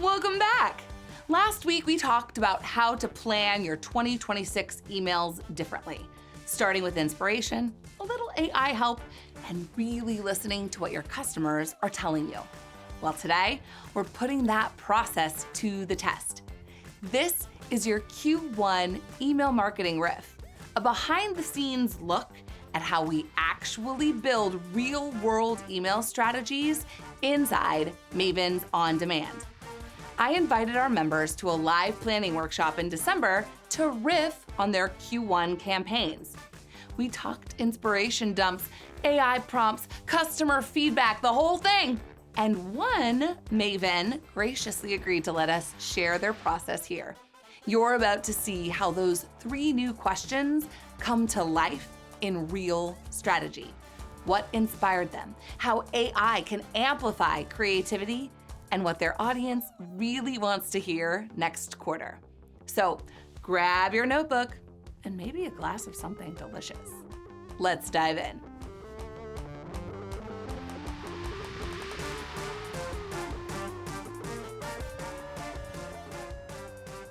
Welcome back. Last week, we talked about how to plan your 2026 emails differently, starting with inspiration, a little AI help, and really listening to what your customers are telling you. Well, today, we're putting that process to the test. This is your Q1 email marketing riff, a behind-the-scenes look at how we actually build real-world email strategies inside Mavens On Demand. I invited our members to a live planning workshop in December to riff on their Q1 campaigns. We talked inspiration dumps, AI prompts, customer feedback, the whole thing. And one Maven graciously agreed to let us share their process here. You're about to see how those 3 new questions come to life in real strategy. What inspired them, how AI can amplify creativity, and what their audience really wants to hear next quarter. So grab your notebook and maybe a glass of something delicious. Let's dive in.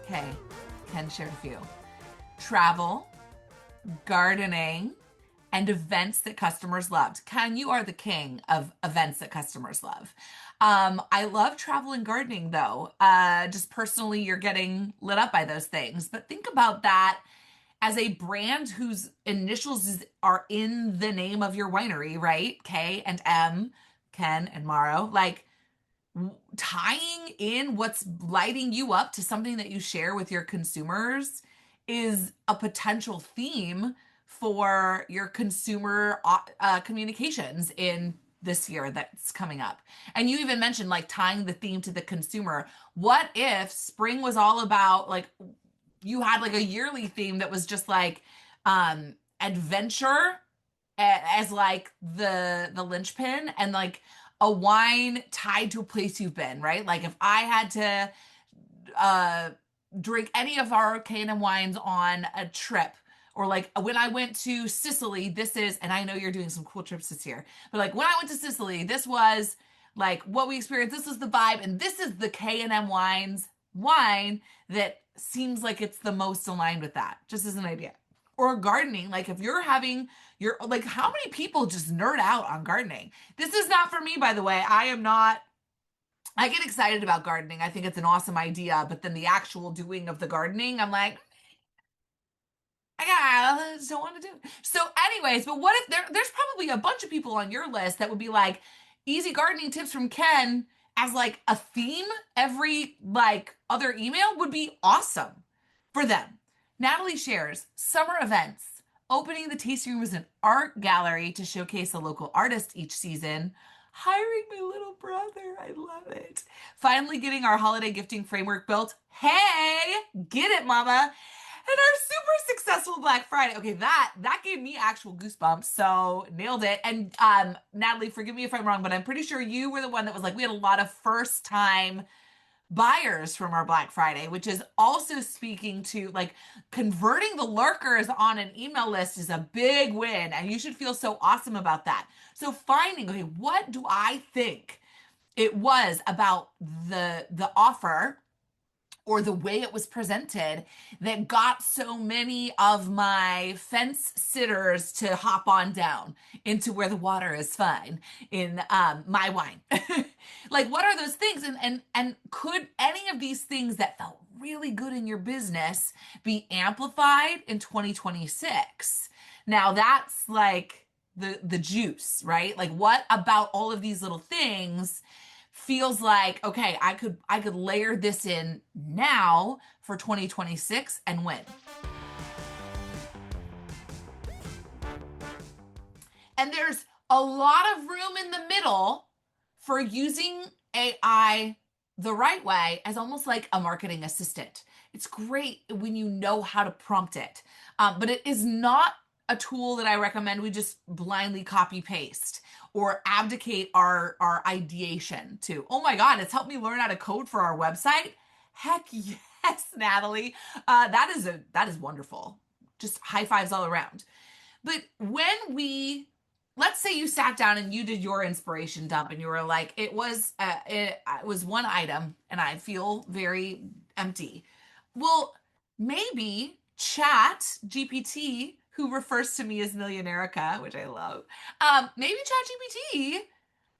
Okay, Ken shared a few. Travel, gardening, and events that customers loved. Ken, you are the king of events that customers love. I love travel and gardening though. Just personally, you're getting lit up by those things. But think about that as a brand whose initials are in the name of your winery, right? K and M, Ken and Maro. Like tying in what's lighting you up to something that you share with your consumers is a potential theme for your consumer communications in this year that's coming up. And you even mentioned like tying the theme to the consumer. What if spring was all about like you had like a yearly theme that was just like adventure as like the linchpin, and like a wine tied to a place you've been, right? Like if I had to drink any of our K&M wines on a trip, or like when I went to Sicily, this is, and I know you're doing some cool trips this year, but like when I went to Sicily, this was like what we experienced. This is the vibe. And this is the K&M wine that seems like it's the most aligned with that, just as an idea. Or gardening, like if you're having your, like how many people just nerd out on gardening? This is not for me, by the way. I get excited about gardening. I think it's an awesome idea, but then the actual doing of the gardening, I'm like, I just don't want to do it. So anyways, but what if there's probably a bunch of people on your list that would be like easy gardening tips from Ken as like a theme every like other email would be awesome for them. Natalie shares summer events, opening the tasting room as an art gallery to showcase a local artist each season, hiring my little brother. I love it. Finally getting our holiday gifting framework built. Hey, get it, mama. And our super successful Black Friday. Okay, that gave me actual goosebumps. So nailed it. And Natalie, forgive me if I'm wrong, but I'm pretty sure you were the one that was like, we had a lot of first time buyers from our Black Friday, which is also speaking to like converting the lurkers on an email list is a big win. And you should feel so awesome about that. So finding, okay, what do I think it was about the offer or the way it was presented that got so many of my fence sitters to hop on down into where the water is fine in my wine. Like, what are those things? And could any of these things that felt really good in your business be amplified in 2026? Now that's like the juice, right? Like, what about all of these little things feels like, okay, I could layer this in now for 2026 and win. And there's a lot of room in the middle for using AI the right way as almost like a marketing assistant. It's great when you know how to prompt it, but it is not a tool that I recommend we just blindly copy paste or abdicate our ideation to. Oh my God, it's helped me learn how to code for our website. Heck yes, Natalie. That is wonderful. Just high fives all around. But when we let's say you sat down and you did your inspiration dump and you were like, it was one item and I feel very empty. Well, maybe Chat GPT, who refers to me as Millionairica, which I love, maybe Chat GPT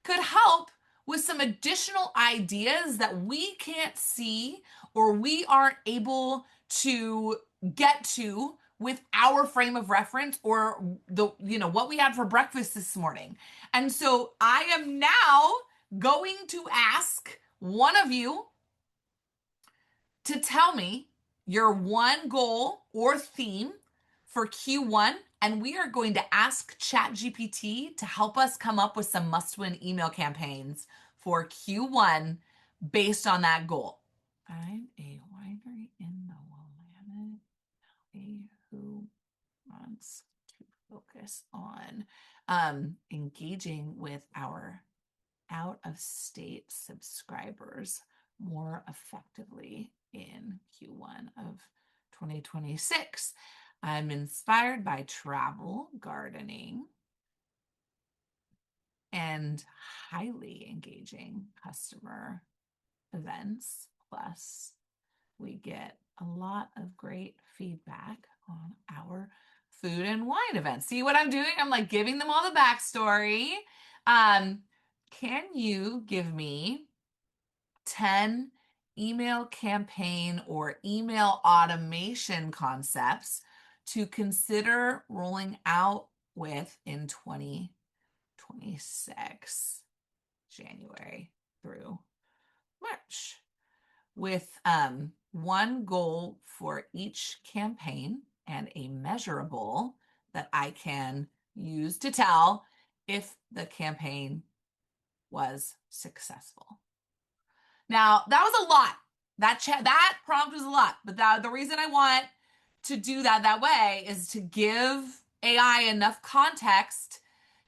could help with some additional ideas that we can't see or we aren't able to get to with our frame of reference or what we had for breakfast this morning. And so I am now going to ask one of you to tell me your one goal or theme for Q1, and we are going to ask ChatGPT to help us come up with some must-win email campaigns for Q1 based on that goal. I'm a winery in the Willamette who wants to focus on engaging with our out-of-state subscribers more effectively in Q1 of 2026. I'm inspired by travel, gardening, and highly engaging customer events. Plus, we get a lot of great feedback on our food and wine events. See what I'm doing? I'm like giving them all the backstory. Can you give me 10 email campaign or email automation concepts to consider rolling out with in 2026, January through March, with one goal for each campaign and a measurable that I can use to tell if the campaign was successful. Now, that was a lot. That prompt was a lot, but the reason I want to do that way is to give AI enough context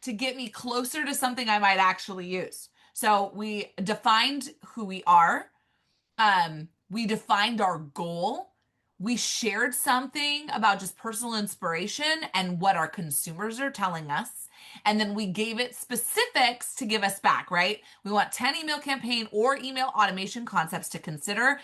to get me closer to something I might actually use. So we defined who we are. We defined our goal. We shared something about just personal inspiration and what our consumers are telling us. And then we gave it specifics to give us back, right? We want 10 email campaign or email automation concepts to consider,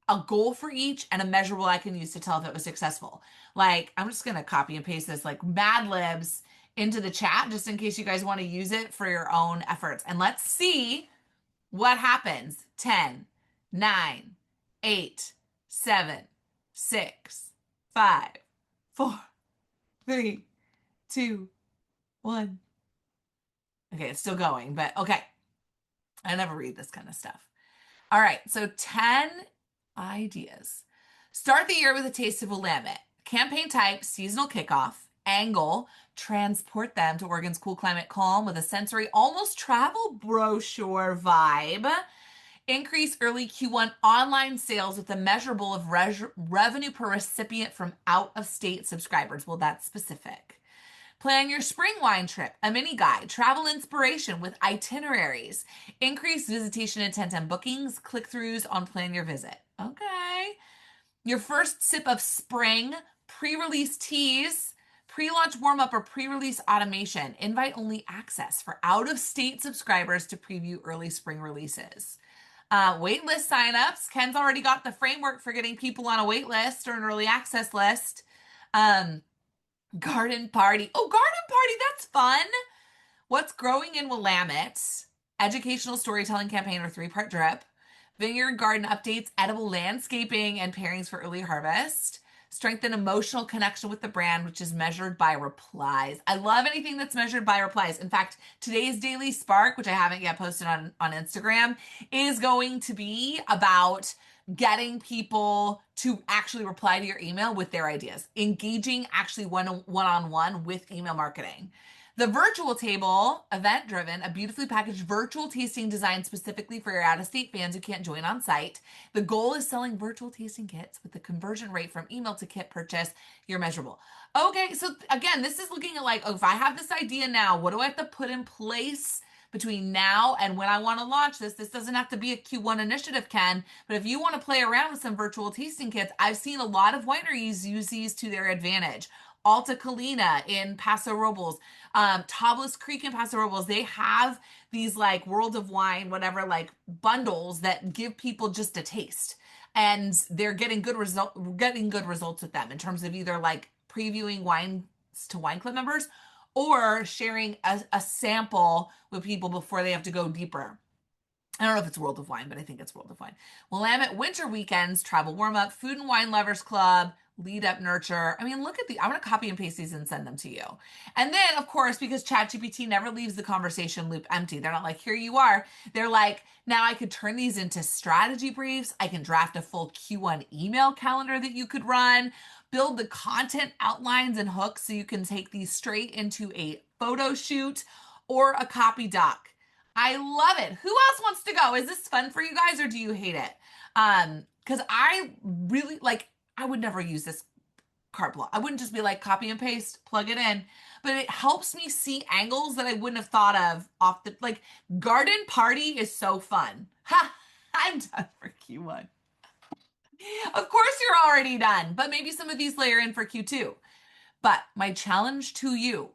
a goal for each, and a measurable I can use to tell if it was successful. Like, I'm just going to copy and paste this like Mad Libs into the chat just in case you guys want to use it for your own efforts. And let's see what happens. 10, 9, 8, 7, 6, 5, 4, 3, 2, 1. Okay, it's still going, but okay. I never read this kind of stuff. All right, so 10 ideas. Start the year with a taste of Willamette. Campaign type, seasonal kickoff. Angle, transport them to Oregon's cool climate calm with a sensory, almost travel brochure vibe. Increase early Q1 online sales with a measurable of revenue per recipient from out-of-state subscribers. Well, that's specific. Plan your spring wine trip, a mini guide, travel inspiration with itineraries, increase visitation intent and bookings, click-throughs on plan your visit. Okay. Your first sip of spring, pre-release teas, pre-launch warm-up or pre-release automation, invite-only access for out-of-state subscribers to preview early spring releases. Waitlist signups. Ken's already got the framework for getting people on a wait list or an early access list. Garden party. Oh, garden party. That's fun. What's growing in Willamette? Educational storytelling campaign or 3-part drip. Vineyard garden updates, edible landscaping, and pairings for early harvest. Strengthen emotional connection with the brand, which is measured by replies. I love anything that's measured by replies. In fact, today's Daily Spark, which I haven't yet posted on Instagram, is going to be about getting people to actually reply to your email with their ideas, engaging actually one-on-one with email marketing. The virtual table, event driven, a beautifully packaged virtual tasting designed specifically for your out-of-state fans who can't join on site. The goal is selling virtual tasting kits with the conversion rate from email to kit purchase. You're measurable. Okay, so again, this is looking at like, oh, if I have this idea now, what do I have to put in place between now and when I want to launch this? This doesn't have to be a Q1 initiative, Ken, but if you want to play around with some virtual tasting kits, I've seen a lot of wineries use these to their advantage. Alta Colina in Paso Robles, Tablas Creek in Paso Robles. They have these like World of Wine, whatever, like bundles that give people just a taste. And they're getting good results with them in terms of either like previewing wines to wine club members or sharing a sample with people before they have to go deeper. I don't know if it's World of Wine, but I think it's World of Wine. Willamette Winter Weekends, Travel Warm Up, Food and Wine Lovers Club, Lead Up Nurture. I mean, look at I'm going to copy and paste these and send them to you. And then, of course, because ChatGPT never leaves the conversation loop empty, they're not like, here you are. They're like, now I could turn these into strategy briefs. I can draft a full Q1 email calendar that you could run, build the content outlines and hooks so you can take these straight into a photo shoot or a copy doc. I love it. Who else wants to go? Is this fun for you guys or do you hate it? Because I really like, I would never use this cart block. I wouldn't just be like copy and paste, plug it in, but it helps me see angles that I wouldn't have thought of off the, like garden party is so fun. Ha, I'm done for Q1. Of course you're already done, but maybe some of these layer in for Q2. But my challenge to you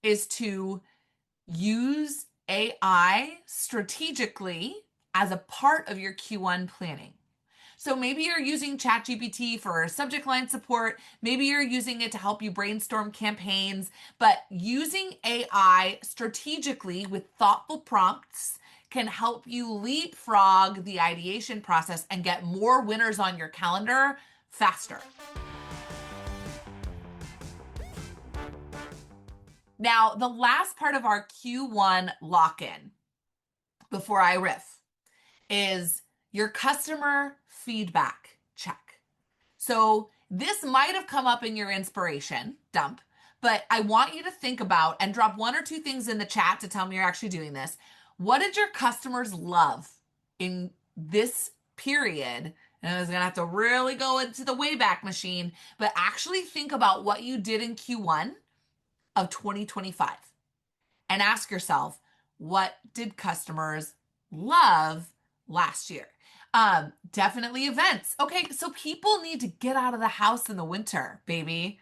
is to use AI strategically as a part of your Q1 planning. So maybe you're using ChatGPT for subject line support. Maybe you're using it to help you brainstorm campaigns, but using AI strategically with thoughtful prompts can help you leapfrog the ideation process and get more winners on your calendar faster. Now, the last part of our Q1 lock-in before I riff is your customer feedback check. So this might have come up in your inspiration dump, but I want you to think about and drop one or two things in the chat to tell me you're actually doing this. What did your customers love in this period? And I was going to have to really go into the Wayback Machine, but actually think about what you did in Q1 of 2025 and ask yourself, what did customers love last year? Definitely events. Okay, so people need to get out of the house in the winter, baby.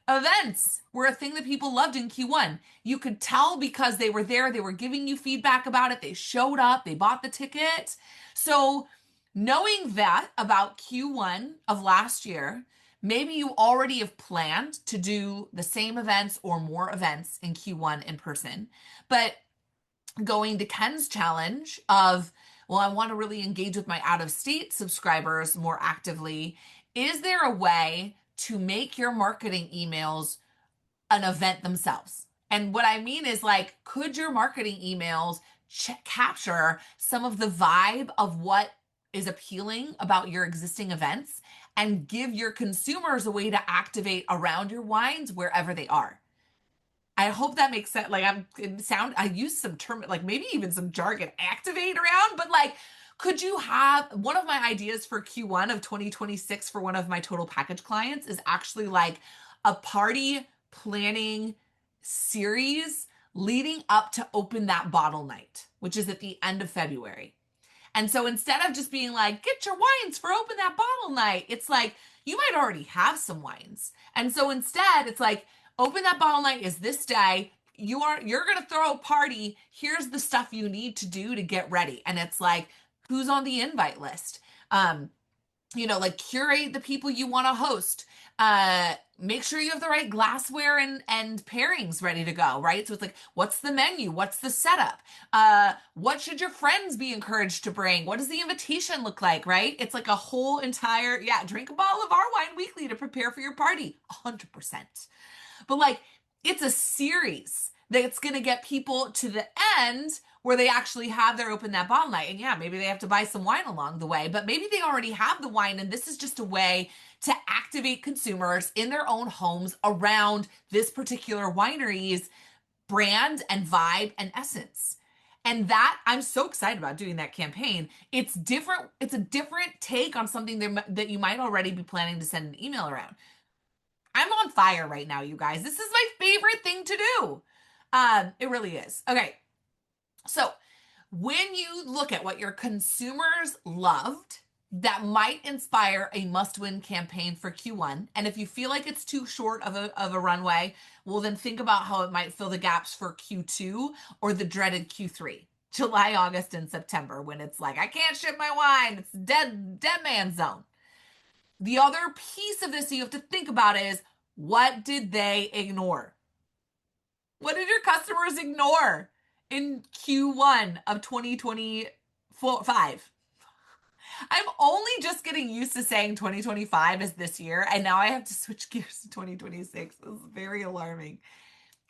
Events were a thing that people loved in Q1. You could tell because they were there, they were giving you feedback about it, they showed up, they bought the ticket. So knowing that about Q1 of last year, maybe you already have planned to do the same events or more events in Q1 in person, but going to Ken's challenge of, well, I want to really engage with my out-of-state subscribers more actively. Is there a way to make your marketing emails an event themselves? And what I mean is like, could your marketing emails capture some of the vibe of what is appealing about your existing events and give your consumers a way to activate around your wines wherever they are? I hope that makes sense. Like I use some term, like maybe even some jargon, activate around, but like, could you have one of my ideas for Q1 of 2026 for one of my total package clients is actually like a party planning series leading up to open that bottle night, which is at the end of February. And so instead of just being like, get your wines for open that bottle night, it's like, you might already have some wines. And so instead it's like, open that bottle night is this day. You're going to throw a party. Here's the stuff you need to do to get ready. And it's like, who's on the invite list? Like curate the people you want to host. Make sure you have the right glassware and pairings ready to go, right? So it's like, what's the menu? What's the setup? What should your friends be encouraged to bring? What does the invitation look like, right? It's like a whole entire, drink a bottle of our wine weekly to prepare for your party. 100%. But like, it's a series that's going to get people to the end where they actually have their open that bottle night. And maybe they have to buy some wine along the way, but maybe they already have the wine. And this is just a way to activate consumers in their own homes around this particular winery's brand and vibe and essence. And that, I'm so excited about doing that campaign. It's different. It's a different take on something that you might already be planning to send an email around. I'm on fire right now, you guys. This is my favorite thing to do. It really is. Okay. So when you look at what your consumers loved that might inspire a must-win campaign for Q1. And if you feel like it's too short of a runway, well, then think about how it might fill the gaps for Q2 or the dreaded Q3. July, August, and September, when it's like, I can't ship my wine. It's dead man zone. The other piece of this you have to think about is, what did they ignore? What did your customers ignore in Q1 of 2025? I'm only just getting used to saying 2025 is this year, and now I have to switch gears to 2026. This is very alarming.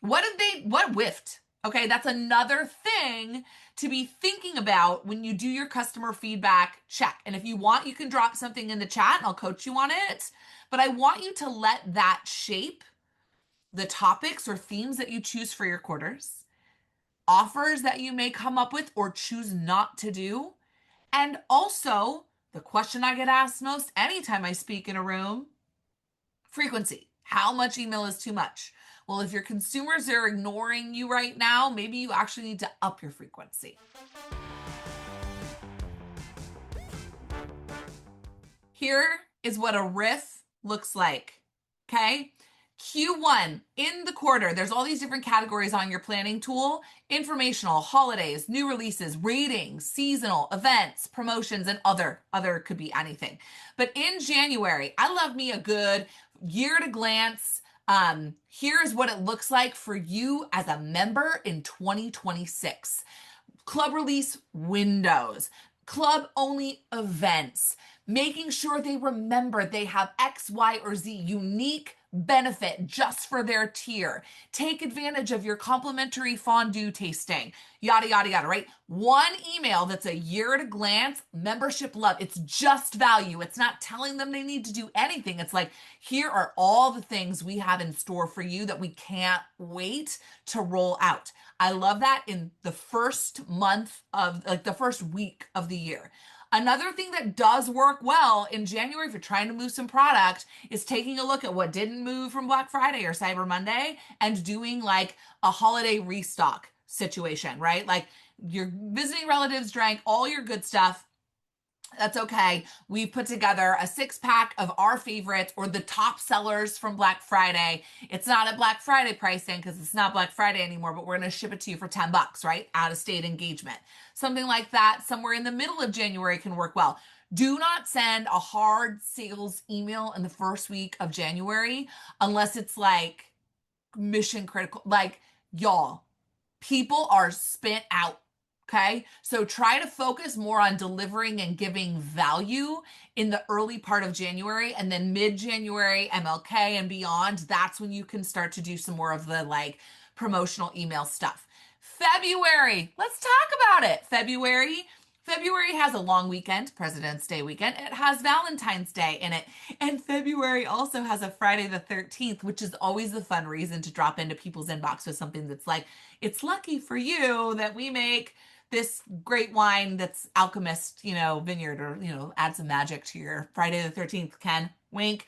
What whiffed? Okay, that's another thing to be thinking about when you do your customer feedback check. And if you want, you can drop something in the chat and I'll coach you on it. But I want you to let that shape the topics or themes that you choose for your quarters, offers that you may come up with or choose not to do. And also, the question I get asked most anytime I speak in a room, frequency. How much email is too much? Well, if your consumers are ignoring you right now, maybe you actually need to up your frequency. Here is what a riff looks like. Okay. Q1 in the quarter, there's all these different categories on your planning tool: informational, holidays, new releases, ratings, seasonal, events, promotions, and other could be anything. But in January, I love me a good year at a glance. Here's what it looks like for you as a member in 2026. Club release windows, club only events, making sure they remember they have X, Y, or Z unique benefit just for their tier. Take advantage of your complimentary fondue tasting, yada, yada, yada, right? One email that's a year at a glance, membership love. It's just value. It's not telling them they need to do anything. It's like, here are all the things we have in store for you that we can't wait to roll out. I love that in the first month of, like, the first week of the year. Another thing that does work well in January, if you're trying to move some product, is taking a look at what didn't move from Black Friday or Cyber Monday and doing like a holiday restock situation, right? Like, you're visiting relatives, drank all your good stuff. That's okay. We've put together a 6-pack of our favorites or the top sellers from Black Friday. It's not at Black Friday pricing because it's not Black Friday anymore, but we're going to ship it to you for $10, right? Out of state engagement. Something like that, somewhere in the middle of January can work well. Do not send a hard sales email in the first week of January unless it's like mission critical. Like, y'all, people are spent out. Okay. So try to focus more on delivering and giving value in the early part of January, and then mid-January, MLK and beyond. That's when you can start to do some more of the like promotional email stuff. February. Let's talk about it. February has a long weekend, President's Day weekend. It has Valentine's Day in it. And February also has a Friday the 13th, which is always the fun reason to drop into people's inbox with something that's like, it's lucky for you that we make this great wine that's Alchemist, vineyard, or, add some magic to your Friday the 13th, Ken. Wink.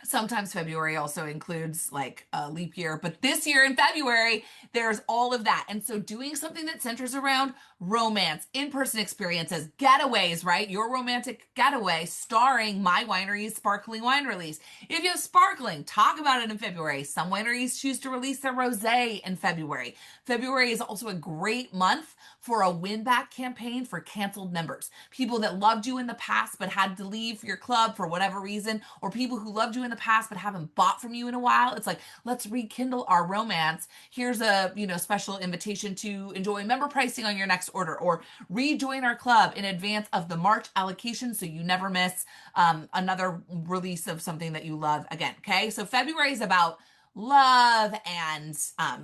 Sometimes February also includes like a leap year, but this year in February, there's all of that. And so doing something that centers around romance, in-person experiences, getaways, right? Your romantic getaway starring My Winery's sparkling wine release. If you have sparkling, talk about it in February. Some wineries choose to release their rosé in February. February is also a great month for a win-back campaign for canceled members. People that loved you in the past but had to leave your club for whatever reason, or people who loved you in the past but haven't bought from you in a while. It's like, let's rekindle our romance. Here's a special invitation to enjoy member pricing on your next order, or rejoin our club in advance of the March allocation so you never miss another release of something that you love again. Okay, so February is about love and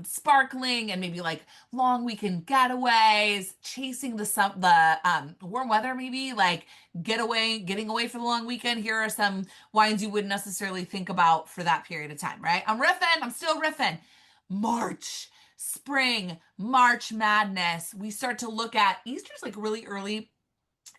sparkling and maybe like long weekend getaways, chasing the warm weather, maybe like getting away for the long weekend. Here are some wines you wouldn't necessarily think about for that period of time, right? I'm still riffing. March, spring, March madness. We start to look at Easter's like really early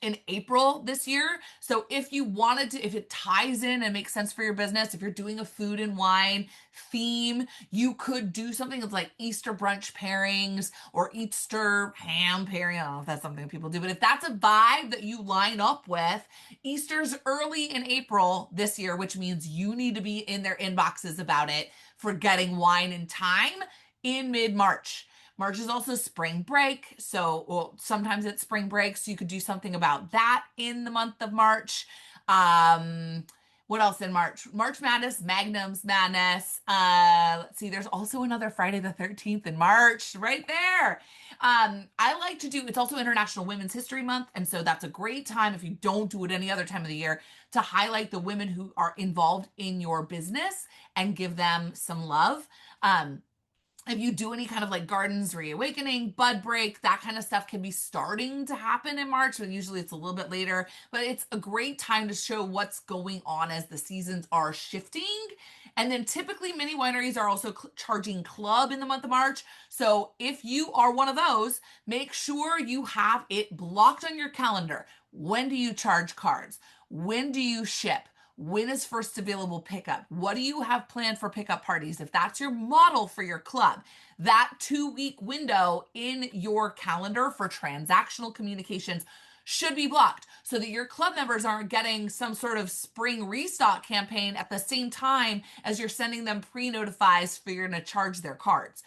in April this year. So if you wanted to, if it ties in and makes sense for your business, if you're doing a food and wine theme, you could do something that's like Easter brunch pairings or Easter ham pairing. I don't know if that's something people do, but if that's a vibe that you line up with, Easter's early in April this year, which means you need to be in their inboxes about it for getting wine and time in mid-March. March is also spring break. So sometimes it's spring break. So you could do something about that in the month of March. What else in March? March Madness, Magnum's Madness. Let's see, there's also another Friday the 13th in March right there. I like to do, it's also International Women's History Month. And so that's a great time, if you don't do it any other time of the year, to highlight the women who are involved in your business and give them some love. If you do any kind of like gardens reawakening, bud break, that kind of stuff can be starting to happen in March, but usually it's a little bit later. But it's a great time to show what's going on as the seasons are shifting. And then typically many wineries are also charging club in the month of March. So if you are one of those, make sure you have it blocked on your calendar. When do you charge cards? When do you ship? When is first available pickup? What do you have planned for pickup parties? If that's your model for your club, that 2-week window in your calendar for transactional communications should be blocked so that your club members aren't getting some sort of spring restock campaign at the same time as you're sending them pre-notifies for you're going to charge their cards.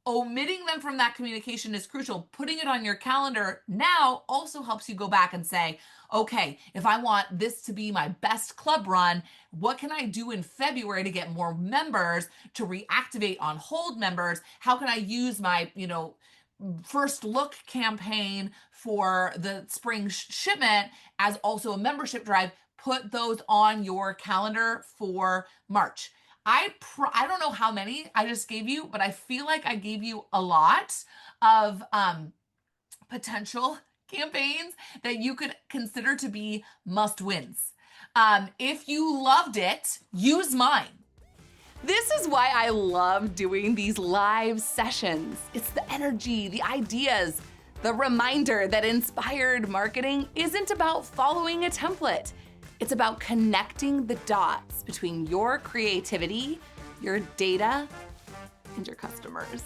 Omitting them from that communication is crucial. Putting it on your calendar now also helps you go back and say, okay, if I want this to be my best club run, what can I do in February to get more members, to reactivate on hold members? How can I use my, first look campaign for the spring shipment as also a membership drive? Put those on your calendar for March. I don't know how many I just gave you, but I feel like I gave you a lot of potential campaigns that you could consider to be must wins. If you loved it, use mine. This is why I love doing these live sessions. It's the energy, the ideas, the reminder that inspired marketing isn't about following a template. It's about connecting the dots between your creativity, your data, and your customers.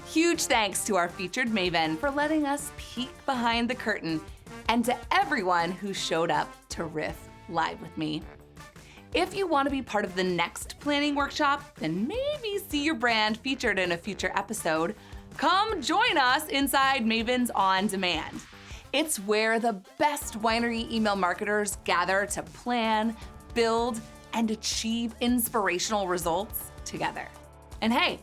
Huge thanks to our featured Maven for letting us peek behind the curtain, and to everyone who showed up to riff live with me. If you want to be part of the next planning workshop, then maybe see your brand featured in a future episode, come join us inside Mavens On Demand. It's where the best winery email marketers gather to plan, build, and achieve inspirational results together. And hey,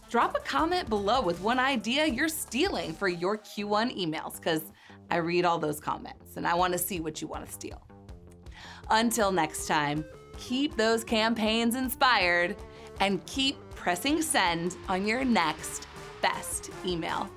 drop a comment below with one idea you're stealing for your Q1 emails, because I read all those comments and I want to see what you want to steal. Until next time, keep those campaigns inspired and keep pressing send on your next best email.